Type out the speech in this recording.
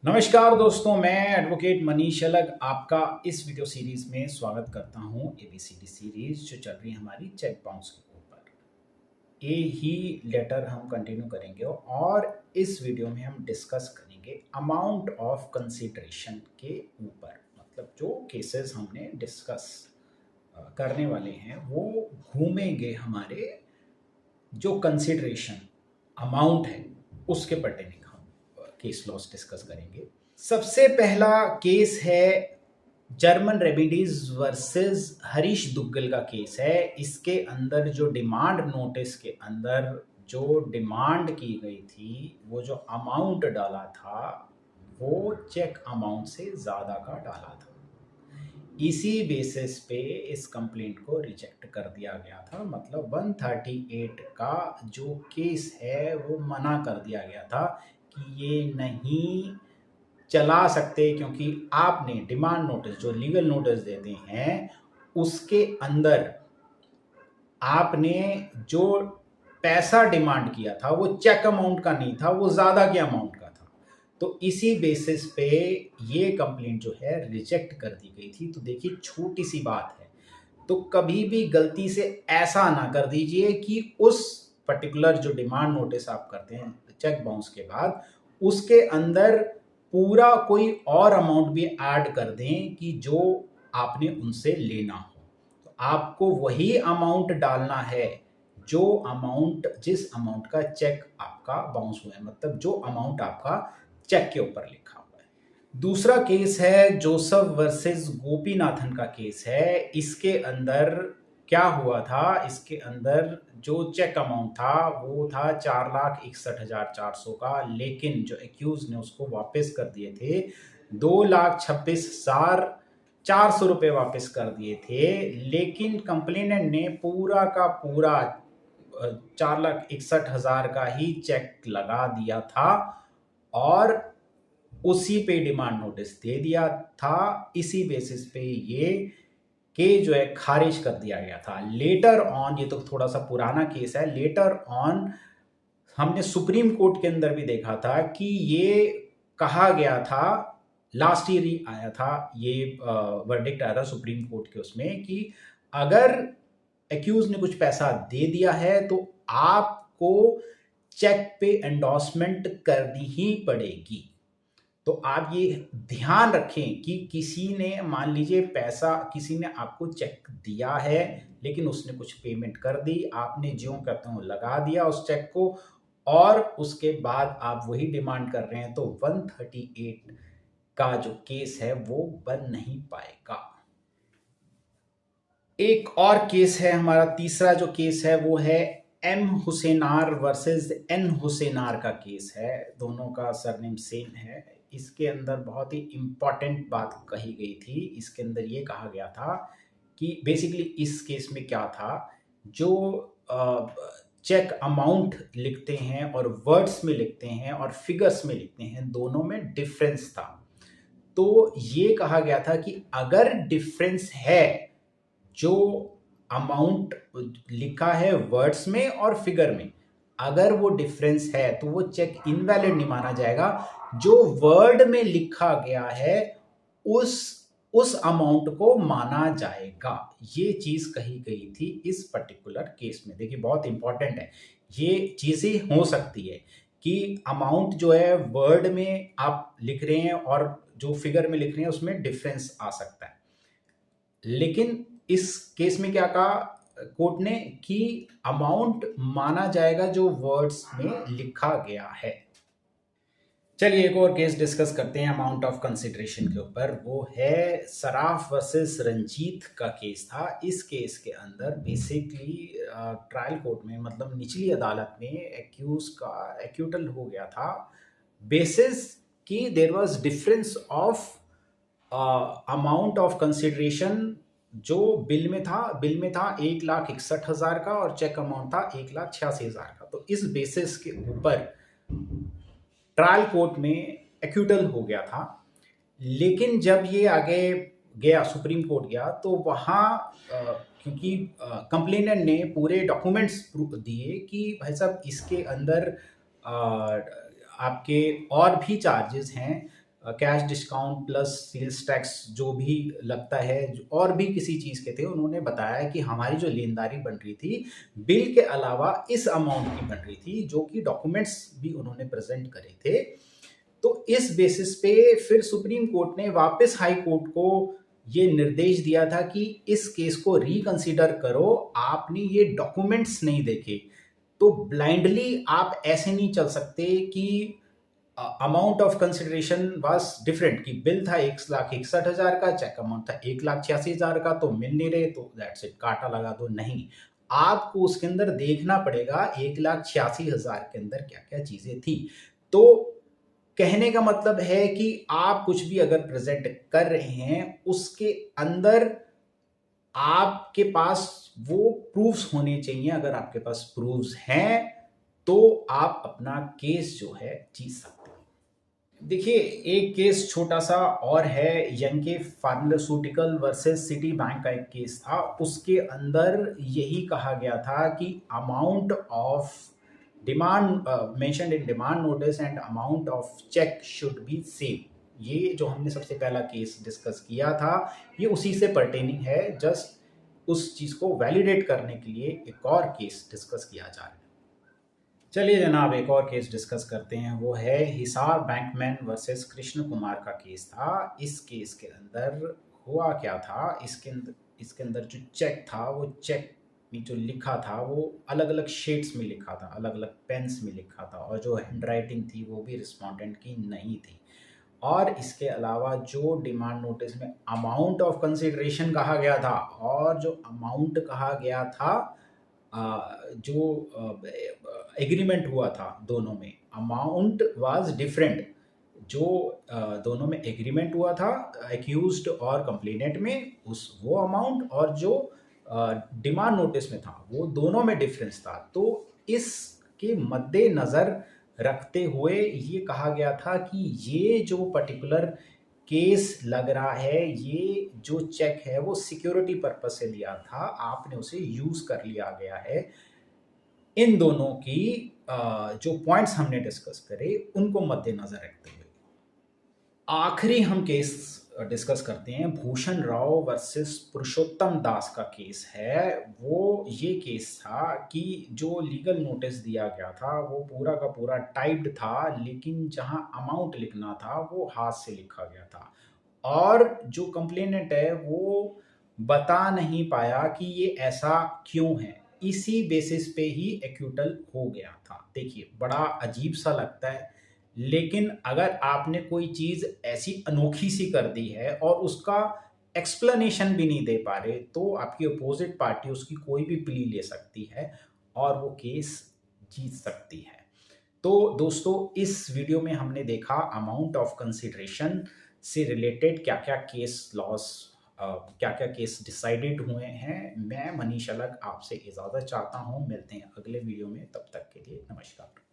नमस्कार दोस्तों, मैं एडवोकेट मनीष अलग आपका इस वीडियो सीरीज में स्वागत करता हूं। एबीसीडी सीरीज जो चल रही है हमारी चेक बाउंस के ऊपर, ये ही लेटर हम कंटिन्यू करेंगे और इस वीडियो में हम डिस्कस करेंगे अमाउंट ऑफ कंसीडरेशन के ऊपर। मतलब जो केसेस हमने डिस्कस करने वाले हैं वो घूमेंगे हमारे जो कंसीडरेशन अमाउंट है उसके पर्टेनिंग हम केस लॉस डिस्कस करेंगे। सबसे पहला केस है German remedies versus Harish Duggal का केस है। इसके अंदर जो डिमांड नोटिस के अंदर जो डिमांड की गई थी, वो जो अमाउंट डाला था वो चेक अमाउंट से ज़्यादा का डाला था। इसी बेसिस पे इस कंप्लेंट को रिजेक्ट कर दिया गया था। मतलब 138 का जो केस है वो मना कर दिया गया था कि ये नहीं चला सकते, क्योंकि आपने डिमांड नोटिस जो लीगल नोटिस देते हैं उसके अंदर आपने जो पैसा डिमांड किया था वो चेक अमाउंट का नहीं था, वो ज़्यादा के अमाउंट का था। तो इसी बेसिस पे ये कंप्लेंट जो है रिजेक्ट कर दी गई थी। तो देखिए, छोटी सी बात है, तो कभी भी गलती से ऐसा ना कर दीजिए कि उस पर्टिकुलर जो डिमांड नोटिस आप करते हैं चेक बाउंस के बाद, उसके अंदर पूरा कोई और अमाउंट भी ऐड कर दें कि जो आपने उनसे लेना हो। तो आपको वही अमाउंट डालना है जो अमाउंट जिस अमाउंट का चेक आपका बाउंस हुआ है, मतलब जो अमाउंट आपका चेक के ऊपर लिखा हुआ है। दूसरा केस है जोसेफ वर्सेस गोपीनाथन का केस है। इसके अंदर क्या हुआ था, इसके अंदर जो चेक अमाउंट था वो था 4,61,400 का, लेकिन जो एक्यूज ने उसको वापस कर दिए थे 2,26,400 रुपये वापस कर दिए थे। लेकिन कंप्लेनेंट ने पूरा का पूरा 4,61,000 का ही चेक लगा दिया था और उसी पे डिमांड नोटिस दे दिया था। इसी बेसिस पे ये जो है खारिज कर दिया गया था। लेटर ऑन, ये तो थोड़ा सा पुराना केस है, लेटर ऑन हमने सुप्रीम कोर्ट के अंदर भी देखा था कि ये कहा गया था, लास्ट ईयर ही आया था ये वर्डिक्ट आया था सुप्रीम कोर्ट के उसमें कि अगर एक्यूज ने कुछ पैसा दे दिया है तो आपको चेक पे एंडोर्समेंट करनी ही पड़ेगी। तो आप ये ध्यान रखें कि किसी ने, मान लीजिए पैसा किसी ने आपको चेक दिया है लेकिन उसने कुछ पेमेंट कर दी, आपने ज्यों कहते हो लगा दिया उस चेक को, और उसके बाद आप वही डिमांड कर रहे हैं, तो 138 का जो केस है वो बन नहीं पाएगा। एक और केस है हमारा, तीसरा जो केस है वो है एम हुसैनार वर्सेस एन हुसैनार का केस है। दोनों का सरनेम सेम है। इसके अंदर बहुत ही इंपॉर्टेंट बात कही गई थी। इसके अंदर ये कहा गया था कि बेसिकली इस केस में क्या था, जो चेक अमाउंट लिखते हैं और वर्ड्स में लिखते हैं और फिगर्स में लिखते हैं, दोनों में डिफरेंस था। तो ये कहा गया था कि अगर डिफरेंस है, जो अमाउंट लिखा है वर्ड्स में और फिगर में, अगर वो डिफरेंस है तो वो चेक इनवैलिड नहीं माना जाएगा। जो वर्ड में लिखा गया है उस अमाउंट को माना जाएगा। ये चीज कही गई थी इस पर्टिकुलर केस में। देखिए, बहुत इंपॉर्टेंट है, ये चीजें हो सकती है कि अमाउंट जो है वर्ड में आप लिख रहे हैं और जो फिगर में लिख रहे हैं उसमें डिफरेंस आ सकता है। लेकिन इस केस में क्या कहा कोर्ट ने कि अमाउंट माना जाएगा जो वर्ड्स में लिखा गया है। चलिए एक और केस डिस्कस करते हैं अमाउंट ऑफ कंसिडरेशन के ऊपर। वो है सराफ वर्सेस रंजीत का केस था। इस केस के अंदर बेसिकली ट्रायल कोर्ट में, मतलब निचली अदालत में, एक्यूज का एक्यूटल हो गया था बेसिस कि there was difference of amount of consideration. जो बिल में था 1,61,000 का और चेक अमाउंट था 1,86,000 का। तो इस बेसिस के ऊपर ट्रायल कोर्ट में एक्यूटल हो गया था। लेकिन जब ये आगे गया, सुप्रीम कोर्ट गया, तो वहाँ क्योंकि कंप्लेनेंट ने पूरे डॉक्यूमेंट्स दिए कि भाई साहब इसके अंदर आपके और भी चार्जेस हैं cash discount plus sales tax जो भी लगता है और भी किसी चीज़ के थे, उन्होंने बताया कि हमारी जो लेनदारी बन रही थी बिल के अलावा इस अमाउंट की बन रही थी, जो कि डॉक्यूमेंट्स भी उन्होंने प्रेजेंट करे थे। तो इस बेसिस पे फिर सुप्रीम कोर्ट ने वापस हाई कोर्ट को ये निर्देश दिया था कि इस केस को रिकंसिडर करो, आपने ये डॉक्यूमेंट्स नहीं देखे। तो ब्लाइंडली आप ऐसे नहीं चल सकते कि amount of consideration was different, कि बिल था 1,61,000 का, चेक अमाउंट था 1,86,000 का, तो मिल नहीं रहे तो दैट्स इट, काटा लगा दो। नहीं, आपको उसके अंदर देखना पड़ेगा 1,86,000 के अंदर क्या क्या चीजें थी। तो कहने का मतलब है कि आप कुछ भी अगर प्रेजेंट कर रहे हैं उसके अंदर आपके पास वो प्रूफ्स होने चाहिए। अगर आपके पास प्रूफ्स हैं तो आप अपना केस जो है जीत सकते हैं। देखिए, एक केस छोटा सा और है, यंके फार्मास्यूटिकल वर्सेस सिटी बैंक का एक केस था। उसके अंदर यही कहा गया था कि amount of demand mentioned in demand notice and amount of cheque should be same. ये जो हमने सबसे पहला केस डिस्कस किया था ये उसी से पर्टेनिंग है। जस्ट उस चीज को वैलिडेट करने के लिए एक और केस डिस्कस किया जा रहा है। चलिए जनाब, एक और केस डिस्कस करते हैं। वो है हिसार बैंकमैन वर्सेस कृष्ण कुमार का केस था। इस केस के अंदर हुआ क्या था, इसके अंदर जो चेक था, वो चेक में जो लिखा था वो अलग अलग शेड्स में लिखा था, अलग अलग पेन्स में लिखा था, और जो हैंडराइटिंग थी वो भी रिस्पोंडेंट की नहीं थी। और इसके अलावा जो डिमांड नोटिस में अमाउंट ऑफ कंसिडरेशन कहा गया था और जो अमाउंट कहा गया था, जो एग्रीमेंट हुआ था दोनों में, अमाउंट वाज डिफरेंट। जो दोनों में एग्रीमेंट हुआ था एक्यूज्ड और कंप्लेनेंट में, उस वो अमाउंट और जो डिमांड नोटिस में था वो दोनों में डिफरेंस था। तो इसके मद्देनज़र रखते हुए ये कहा गया था कि ये जो पर्टिकुलर केस लग रहा है, ये जो चेक है वो सिक्योरिटी पर्पस से लिया था, आपने उसे यूज कर लिया गया है। इन दोनों की जो पॉइंट्स हमने डिस्कस करे उनको मद्देनजर रखते हुए आखिरी हम केस डिस्कस करते हैं। भूषण राव वर्सेस पुरुषोत्तम दास का केस है। वो ये केस था कि जो लीगल नोटिस दिया गया था वो पूरा का पूरा टाइप्ड था, लेकिन जहां अमाउंट लिखना था वो हाथ से लिखा गया था, और जो कंप्लेनेंट है वो बता नहीं पाया कि ये ऐसा क्यों है। इसी बेसिस पे ही एक्यूटल हो गया था। देखिए, बड़ा अजीब सा लगता है, लेकिन अगर आपने कोई चीज ऐसी अनोखी सी कर दी है और उसका एक्सप्लेनेशन भी नहीं दे पा रहे, तो आपकी अपोजिट पार्टी उसकी कोई भी प्ली ले सकती है और वो केस जीत सकती है। तो दोस्तों, इस वीडियो में हमने देखा अमाउंट ऑफ कंसिडरेशन से रिलेटेड क्या क्या केस लॉस, क्या क्या केस डिसाइडेड हुए हैं। मैं मनीष अलग आपसे इजाज़त चाहता हूँ। मिलते हैं अगले वीडियो में, तब तक के लिए नमस्कार।